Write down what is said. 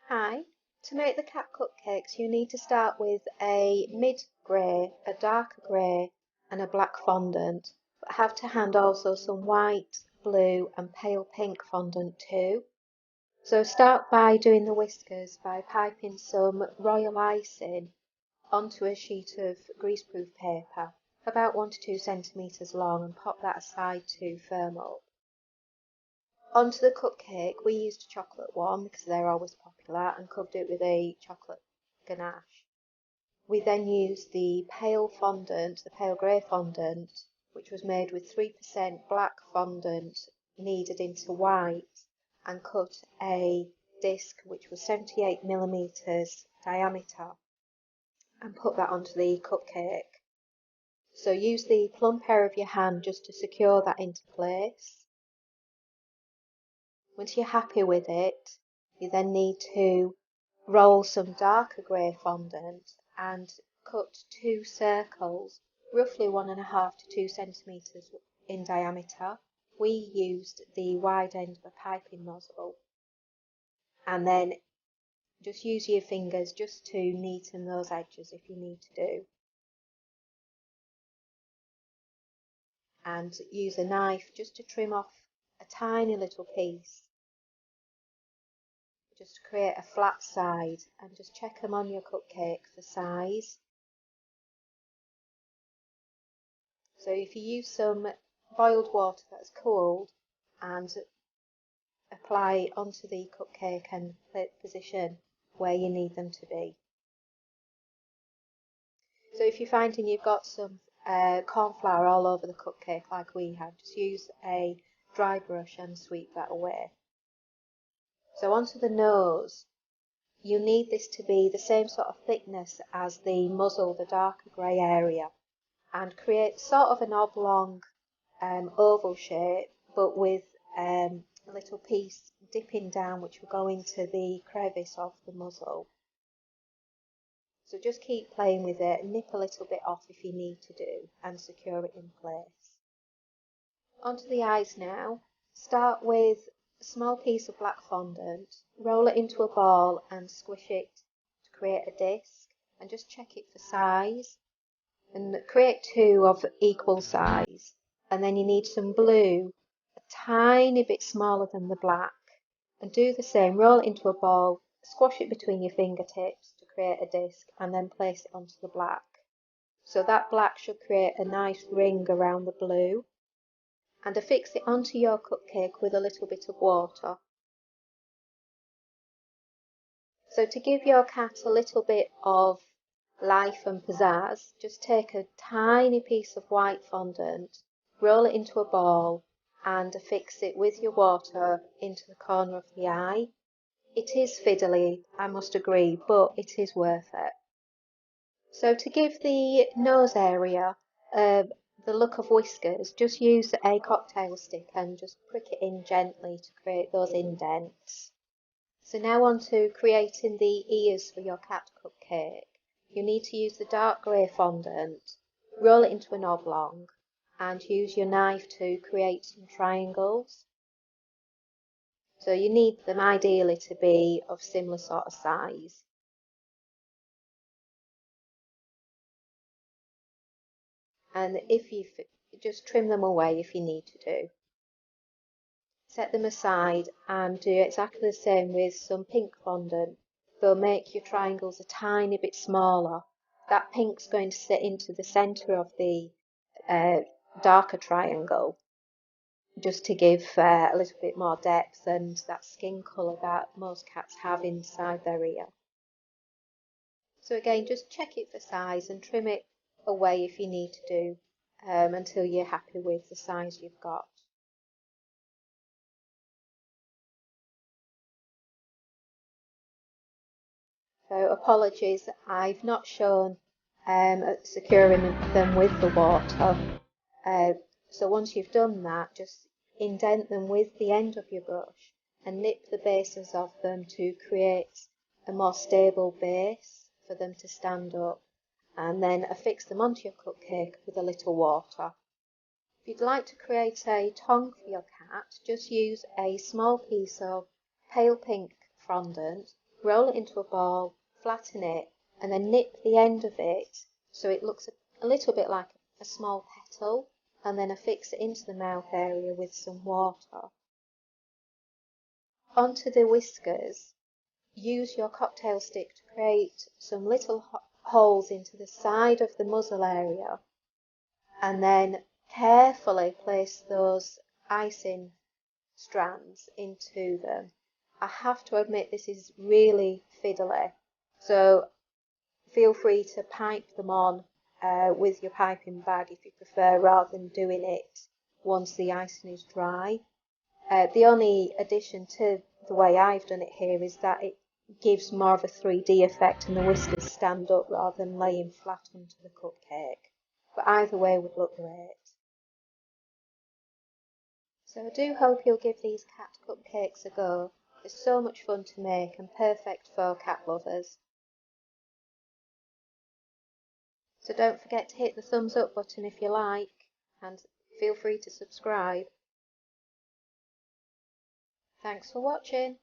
Hi, to make the cat cupcakes you need to start with a mid-grey, a darker grey and a black fondant, but have to hand also some white, blue and pale pink fondant too. So start by doing the whiskers by piping some royal icing onto a sheet of greaseproof paper about 1 to 2 centimetres long and pop that aside to firm up. Onto the cupcake, we used a chocolate one because they're always popular and covered it with a chocolate ganache. We then used the pale fondant, the pale grey fondant, which was made with 3% black fondant kneaded into white, and cut a disc which was 78mm diameter and put that onto the cupcake. So use the plump hair of your hand just to secure that into place. Once you're happy with it, you then need to roll some darker grey fondant and cut 2 circles, roughly 1.5 to 2 centimetres in diameter. We used the wide end of a piping nozzle, and then just use your fingers just to neaten those edges if you need to do. And use a knife just to trim off a tiny little piece, just to create a flat side, and just check them on your cupcake for size. So if you use some boiled water that's cooled and apply onto the cupcake and position where you need them to be. So if you're finding you've got some corn flour all over the cupcake like we have, just use a dry brush and sweep that away. So onto the nose, you need this to be the same sort of thickness as the muzzle, the darker grey area, and create sort of an oblong oval shape, but with a little piece dipping down which will go into the crevice of the muzzle. So just keep playing with it and nip a little bit off if you need to do, and secure it in place. Onto the eyes now. Start with a small piece of black fondant, roll it into a ball and squish it to create a disc, and just check it for size and create 2 of equal size. And then you need some blue, a tiny bit smaller than the black, and do the same. Roll it into a ball, squash it between your fingertips to create a disc, and then place it onto the black. So that black should create a nice ring around the blue, and affix it onto your cupcake with a little bit of water. So to give your cat a little bit of life and pizzazz, just take a tiny piece of white fondant, roll it into a ball and affix it with your water into the corner of the eye. It is fiddly, I must agree, but it is worth it. So to give the nose area the look of whiskers, just use a cocktail stick and just prick it in gently to create those indents. So now on to creating the ears for your cat cupcake. You need to use the dark grey fondant, roll it into an oblong, and use your knife to create some triangles. So you need them ideally to be of similar sort of size. And if you just trim them away if you need to do. Set them aside and do exactly the same with some pink fondant. They'll make your triangles a tiny bit smaller. That pink's going to sit into the centre of the darker triangle, just to give a little bit more depth and that skin colour that most cats have inside their ear. So again, just check it for size and trim it away if you need to do until you're happy with the size you've got. So apologies, I've not shown securing them with the water. So once you've done that, just indent them with the end of your brush and nip the bases of them to create a more stable base for them to stand up, and then affix them onto your cupcake with a little water. If you'd like to create a tongue for your cat, just use a small piece of pale pink fondant, roll it into a ball, flatten it, and then nip the end of it so it looks a little bit like a small petal, and then affix it into the mouth area with some water. Onto the whiskers, use your cocktail stick to create some little holes into the side of the muzzle area, and then carefully place those icing strands into them. I have to admit this is really fiddly, so feel free to pipe them on with your piping bag if you prefer, rather than doing it once the icing is dry. The only addition to the way I've done it here is that it gives more of a 3D effect and the whiskers stand up rather than laying flat onto the cupcake. But either way would look great. So I do hope you'll give these cat cupcakes a go. They're so much fun to make and perfect for cat lovers. So don't forget to hit the thumbs up button if you like, and feel free to subscribe. Thanks for watching.